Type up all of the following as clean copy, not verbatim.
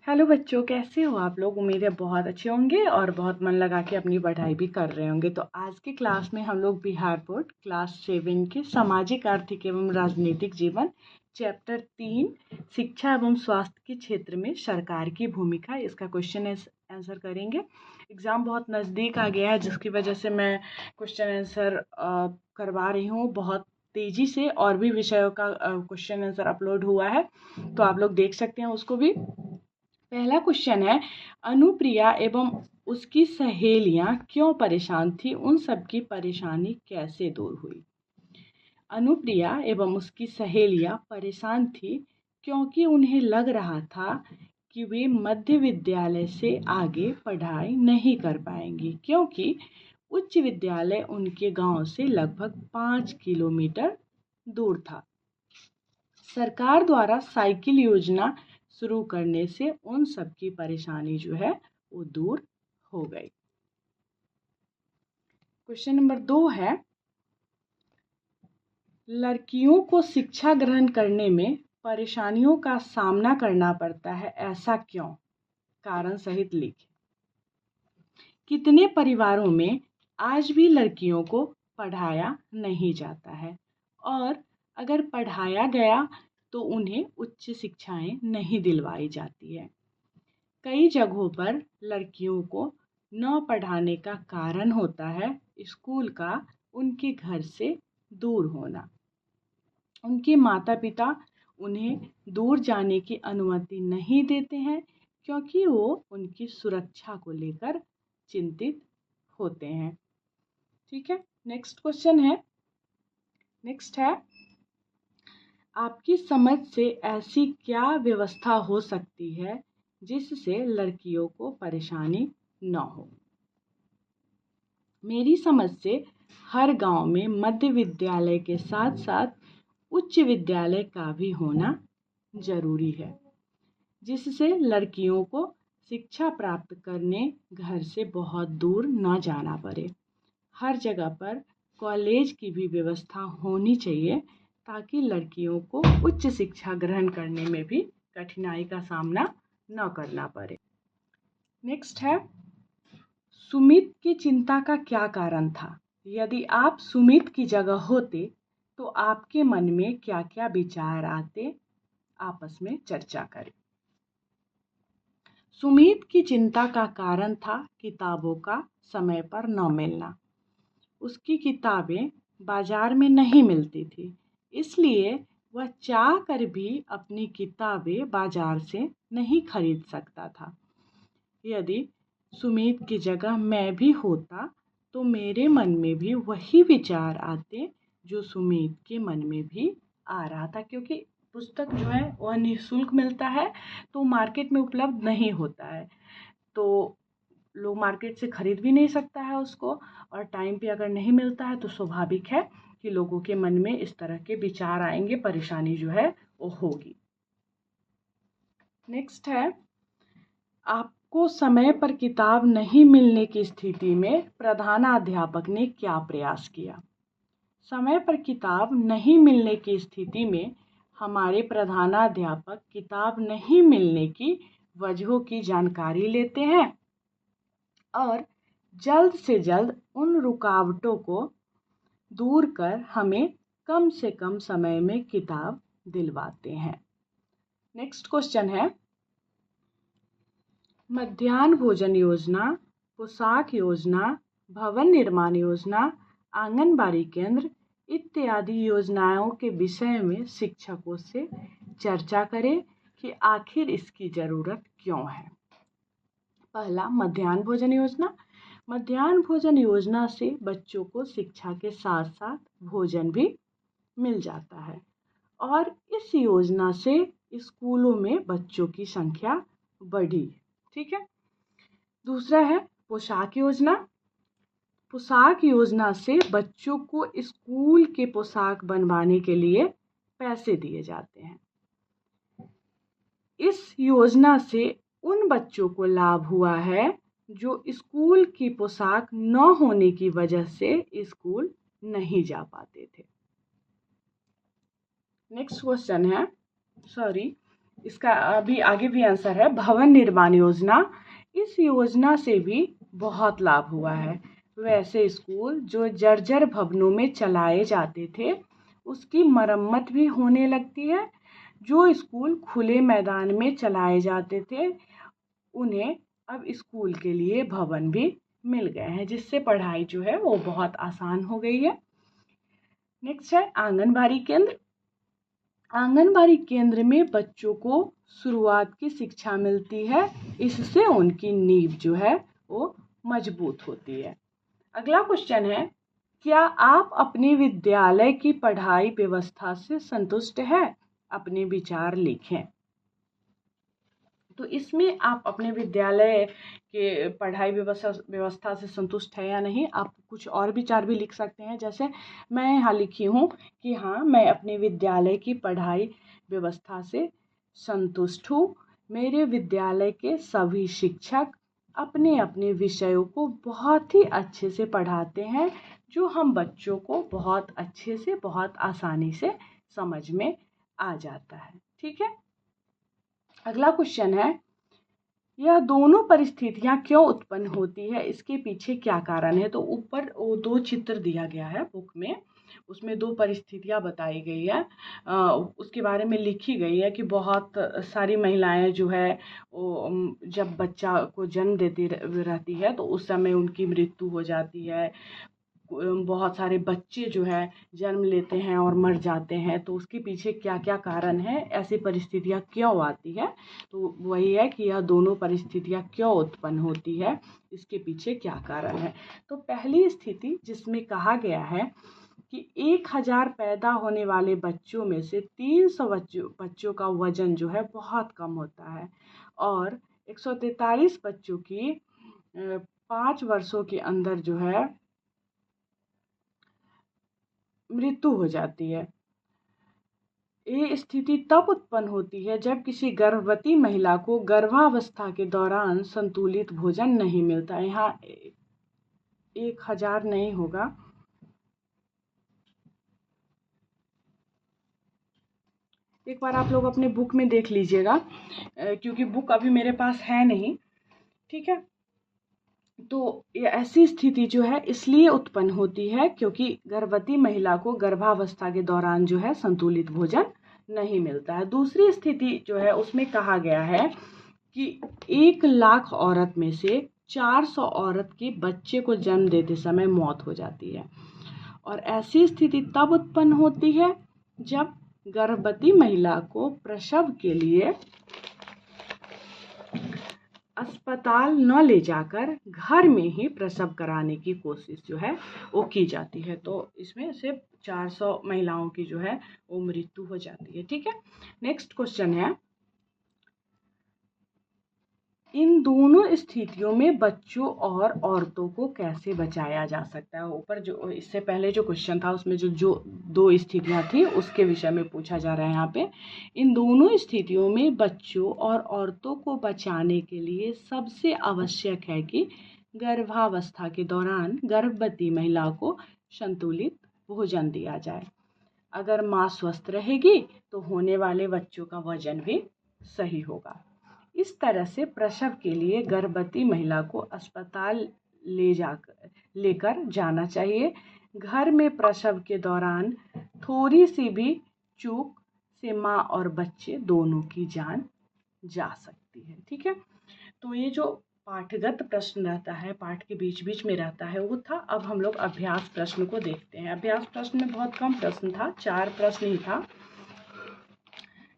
Hello बच्चों, कैसे हो आप लोग। उम्मीद है बहुत अच्छे होंगे और बहुत मन लगा के अपनी पढ़ाई भी कर रहे होंगे। तो आज की क्लास में हम लोग बिहार बोर्ड क्लास 7 के सामाजिक आर्थिक एवं राजनीतिक जीवन चैप्टर 3 शिक्षा एवं स्वास्थ्य के क्षेत्र में सरकार की भूमिका, इसका क्वेश्चन आंसर करेंगे। एग्ज़ाम बहुत नज़दीक आ गया है, जिसकी वजह से मैं क्वेश्चन आंसर करवा रही हूँ बहुत तेज़ी से। और भी विषयों का क्वेश्चन आंसर अपलोड हुआ है, तो आप लोग देख सकते हैं उसको भी। पहला क्वेश्चन है, अनुप्रिया एवं उसकी सहेलियां क्यों परेशान थी, उन सब की परेशानी कैसे दूर हुई। अनुप्रिया एवं उसकी सहेलियां परेशान थी क्योंकि उन्हें लग रहा था कि वे मध्य विद्यालय से आगे पढ़ाई नहीं कर पाएंगी, क्योंकि उच्च विद्यालय उनके गांव से लगभग 5 किलोमीटर दूर था। सरकार द्वारा साइकिल योजना शुरू करने से उन सब की परेशानी जो है वो दूर हो गई। क्वेश्चन नंबर 2 है, लड़कियों को शिक्षा ग्रहण करने में परेशानियों का सामना करना पड़ता है, ऐसा क्यों, कारण सहित लिखें। कितने परिवारों में आज भी लड़कियों को पढ़ाया नहीं जाता है, और अगर पढ़ाया गया तो उन्हें उच्च शिक्षाएं नहीं दिलवाई जाती है। कई जगहों पर लड़कियों को न पढ़ाने का कारण होता है स्कूल का उनके घर से दूर होना। उनके माता पिता उन्हें दूर जाने की अनुमति नहीं देते हैं, क्योंकि वो उनकी सुरक्षा को लेकर चिंतित होते हैं। ठीक है, नेक्स्ट क्वेश्चन है, नेक्स्ट है, आपकी समझ से ऐसी क्या व्यवस्था हो सकती है जिससे लड़कियों को परेशानी न हो। मेरी समझ से हर गांव में मध्य विद्यालय के साथ साथ उच्च विद्यालय का भी होना जरूरी है, जिससे लड़कियों को शिक्षा प्राप्त करने घर से बहुत दूर न जाना पड़े। हर जगह पर कॉलेज की भी व्यवस्था होनी चाहिए, ताकि लड़कियों को उच्च शिक्षा ग्रहण करने में भी कठिनाई का सामना न करना पड़े। नेक्स्ट है, सुमित की चिंता का क्या कारण था। यदि आप सुमित की जगह होते तो आपके मन में क्या क्या विचार आते, आपस में चर्चा करें। सुमित की चिंता का कारण था किताबों का समय पर न मिलना। उसकी किताबें बाजार में नहीं मिलती थी, इसलिए वह चाह कर भी अपनी किताबें बाजार से नहीं खरीद सकता था। यदि सुमित की जगह मैं भी होता तो मेरे मन में भी वही विचार आते जो सुमित के मन में भी आ रहा था, क्योंकि पुस्तक जो है वह निःशुल्क मिलता है, तो मार्केट में उपलब्ध नहीं होता है, तो लोग मार्केट से खरीद भी नहीं सकता है उसको, और टाइम पे अगर नहीं मिलता है तो स्वाभाविक है कि लोगों के मन में इस तरह के विचार आएंगे, परेशानी जो है वो होगी। नेक्स्ट है, आपको समय पर किताब नहीं मिलने की स्थिति में प्रधानाध्यापक ने क्या प्रयास किया। समय पर किताब नहीं मिलने की स्थिति में हमारे प्रधानाध्यापक किताब नहीं मिलने की वजहों की जानकारी लेते हैं और जल्द से जल्द उन रुकावटों को दूर कर हमें कम से कम समय में किताब दिलवाते हैं। नेक्स्ट क्वेश्चन है, मध्याह्न भोजन योजना, पोशाक योजना, भवन निर्माण योजना, आंगनबाड़ी केंद्र इत्यादि योजनाओं के विषय में शिक्षकों से चर्चा करें कि आखिर इसकी ज़रूरत क्यों है। पहला, मध्याह्न भोजन योजना। मध्याह्न भोजन योजना से बच्चों को शिक्षा के साथ साथ भोजन भी मिल जाता है, और इस योजना से स्कूलों में बच्चों की संख्या बढ़ी। ठीक है, दूसरा है पोशाक योजना। पोशाक योजना से बच्चों को स्कूल के पोशाक बनवाने के लिए पैसे दिए जाते हैं। इस योजना से उन बच्चों को लाभ हुआ है जो स्कूल की पोशाक न होने की वजह से स्कूल नहीं जा पाते थे। नेक्स्ट क्वेश्चन है, इसका अभी आगे भी आंसर है भवन निर्माण योजना। इस योजना से भी बहुत लाभ हुआ है। वैसे स्कूल जो जर्जर भवनों में चलाए जाते थे उसकी मरम्मत भी होने लगती है। जो स्कूल खुले मैदान में चलाए जाते थे उन्हें अब स्कूल के लिए भवन भी मिल गए हैं, जिससे पढ़ाई जो है वो बहुत आसान हो गई है। नेक्स्ट है आंगनबाड़ी केंद्र। आंगनबाड़ी केंद्र में बच्चों को शुरुआत की शिक्षा मिलती है। इससे उनकी नींव जो है वो मजबूत होती है। अगला क्वेश्चन है, क्या आप अपने विद्यालय की पढ़ाई व्यवस्था से संतुष्ट हैं? अपने विचार लिखें। तो इसमें आप अपने विद्यालय के पढ़ाई व्यवस्था से संतुष्ट है या नहीं, आप कुछ और विचार भी लिख सकते हैं। जैसे मैं यहाँ लिखी हूँ कि हाँ, मैं अपने विद्यालय की पढ़ाई व्यवस्था से संतुष्ट हूँ। मेरे विद्यालय के सभी शिक्षक अपने अपने विषयों को बहुत ही अच्छे से पढ़ाते हैं, जो हम बच्चों को बहुत अच्छे से बहुत आसानी से समझ में आ जाता है। ठीक है। अगला क्वेश्चन है, यह दोनों परिस्थितियां क्यों उत्पन्न होती है, इसके पीछे क्या कारण है। तो ऊपर वो दो चित्र दिया गया है बुक में, उसमें दो परिस्थितियां बताई गई है। उसके बारे में लिखी गई है कि बहुत सारी महिलाएं जो है वो जब बच्चा को जन्म देती रहती है तो उस समय उनकी मृत्यु हो जाती है। बहुत सारे बच्चे जो है जन्म लेते हैं और मर जाते हैं। तो उसके पीछे क्या क्या कारण है, ऐसी परिस्थितियाँ क्यों आती है। तो वही है कि यह दोनों परिस्थितियाँ क्यों उत्पन्न होती है, इसके पीछे क्या कारण है। तो पहली स्थिति जिसमें कहा गया है कि 1000 पैदा होने वाले बच्चों में से 300 बच्चों का वजन जो है बहुत कम होता है और 143 बच्चों की 5 वर्षों के अंदर जो है मृत्यु हो जाती है। ये स्थिति तब उत्पन्न होती है जब किसी गर्भवती महिला को गर्भावस्था के दौरान संतुलित भोजन नहीं मिलता। यहाँ 1000 नहीं होगा, एक बार आप लोग अपने बुक में देख लीजिएगा, क्योंकि बुक अभी मेरे पास है नहीं। ठीक है। तो ये ऐसी स्थिति जो है इसलिए उत्पन्न होती है क्योंकि गर्भवती महिला को गर्भावस्था के दौरान जो है संतुलित भोजन नहीं मिलता है। दूसरी स्थिति जो है उसमें कहा गया है कि 1 लाख औरत में से 400 औरत के बच्चे को जन्म देते समय मौत हो जाती है। और ऐसी स्थिति तब उत्पन्न होती है जब गर्भवती महिला को प्रसव के लिए अस्पताल न ले जाकर घर में ही प्रसव कराने की कोशिश जो है वो की जाती है। तो इसमें सिर्फ 400 महिलाओं की जो है वो मृत्यु हो जाती है। ठीक है। नेक्स्ट क्वेश्चन है, इन दोनों स्थितियों में बच्चों और औरतों को कैसे बचाया जा सकता है। ऊपर जो इससे पहले जो क्वेश्चन था उसमें जो दो स्थितियां थी उसके विषय में पूछा जा रहा है। यहाँ पे इन दोनों स्थितियों में बच्चों और औरतों को बचाने के लिए सबसे आवश्यक है कि गर्भावस्था के दौरान गर्भवती महिला को संतुलित भोजन दिया जाए। अगर माँ स्वस्थ रहेगी तो होने वाले बच्चों का वजन भी सही होगा। इस तरह से प्रसव के लिए गर्भवती महिला को अस्पताल लेकर जाना चाहिए। घर में प्रसव के दौरान थोड़ी सी भी चूक से माँ और बच्चे दोनों की जान जा सकती है। ठीक है। तो ये जो पाठगत प्रश्न रहता है, पाठ के बीच बीच में रहता है, वो था। अब हम लोग अभ्यास प्रश्न को देखते हैं। अभ्यास प्रश्न में बहुत कम प्रश्न था, 4 प्रश्न ही था,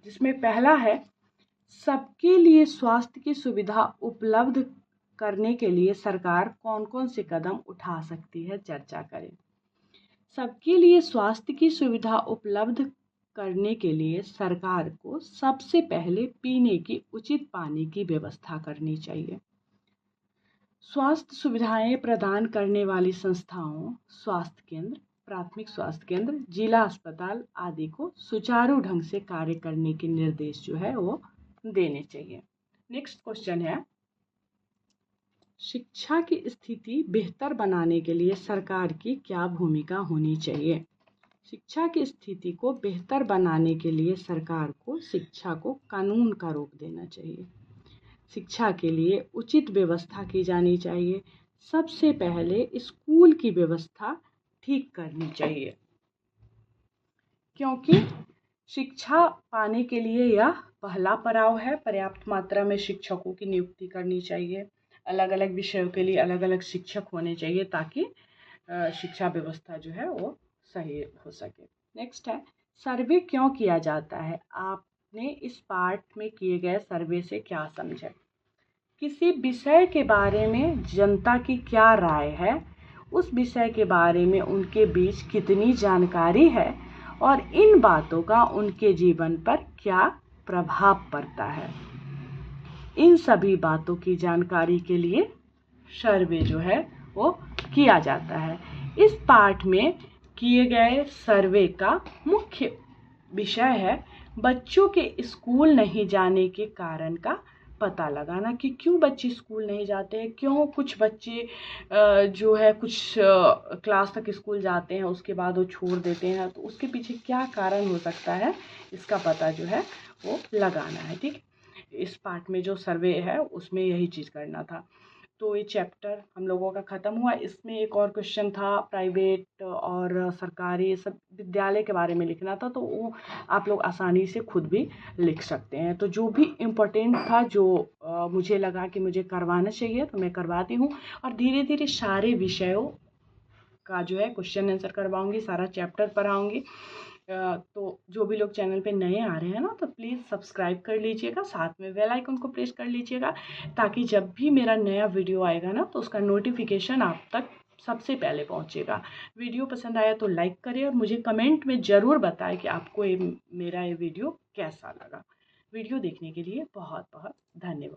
जिसमें पहला है, सबके लिए स्वास्थ्य की सुविधा उपलब्ध करने के लिए सरकार कौन कौन से कदम उठा सकती है, चर्चा करें। सबके लिए स्वास्थ्य की सुविधा उपलब्ध करने के लिए सरकार को सबसे पहले पीने की उचित पानी की व्यवस्था करनी चाहिए। स्वास्थ्य सुविधाएं प्रदान करने वाली संस्थाओं, स्वास्थ्य केंद्र, प्राथमिक स्वास्थ्य केंद्र, जिला अस्पताल आदि को सुचारू ढंग से कार्य करने के निर्देश जो है वो देने चाहिए। नेक्स्ट क्वेश्चन है, शिक्षा की स्थिति बेहतर बनाने के लिए सरकार की क्या भूमिका होनी चाहिए। शिक्षा की स्थिति को बेहतर बनाने के लिए सरकार को शिक्षा को कानून का रूप देना चाहिए। शिक्षा के लिए उचित व्यवस्था की जानी चाहिए। सबसे पहले स्कूल की व्यवस्था ठीक करनी चाहिए, क्योंकि शिक्षा पाने के लिए यह पहला पड़ाव है। पर्याप्त मात्रा में शिक्षकों की नियुक्ति करनी चाहिए। अलग अलग विषयों के लिए अलग अलग शिक्षक होने चाहिए, ताकि शिक्षा व्यवस्था जो है वो सही हो सके। नेक्स्ट है, सर्वे क्यों किया जाता है? आपने इस पाठ में किए गए सर्वे से क्या समझा? किसी विषय के बारे में जनता की क्या राय है, उस विषय के बारे में उनके बीच कितनी जानकारी है, और इन बातों का उनके जीवन पर क्या प्रभाव पड़ता है। इन सभी बातों की जानकारी के लिए सर्वे जो है वो किया जाता है। इस पाठ में किए गए सर्वे का मुख्य विषय है बच्चों के स्कूल नहीं जाने के कारण का पता लगाना, कि क्यों बच्चे स्कूल नहीं जाते हैं, क्यों कुछ बच्चे जो है कुछ क्लास तक स्कूल जाते हैं उसके बाद वो छोड़ देते हैं, तो उसके पीछे क्या कारण हो सकता है, इसका पता जो है वो लगाना है। ठीक, इस पार्ट में जो सर्वे है उसमें यही चीज़ करना था। तो ये चैप्टर हम लोगों का ख़त्म हुआ। इसमें एक और क्वेश्चन था प्राइवेट और सरकारी सब विद्यालय के बारे में लिखना था, तो वो आप लोग आसानी से खुद भी लिख सकते हैं। तो जो भी इम्पोर्टेंट था, जो मुझे लगा कि मुझे करवाना चाहिए, तो मैं करवाती हूँ। और धीरे धीरे सारे विषयों का जो है क्वेश्चन आंसर करवाऊँगी, सारा चैप्टर पढ़ाऊँगी। तो जो भी लोग चैनल पे नए आ रहे हैं ना, तो प्लीज़ सब्सक्राइब कर लीजिएगा, साथ में बेल आइकन को प्रेस कर लीजिएगा, ताकि जब भी मेरा नया वीडियो आएगा ना, तो उसका नोटिफिकेशन आप तक सबसे पहले पहुंचेगा। वीडियो पसंद आया तो लाइक करें, और मुझे कमेंट में ज़रूर बताएं कि आपको मेरा ये वीडियो कैसा लगा। वीडियो देखने के लिए बहुत बहुत धन्यवाद।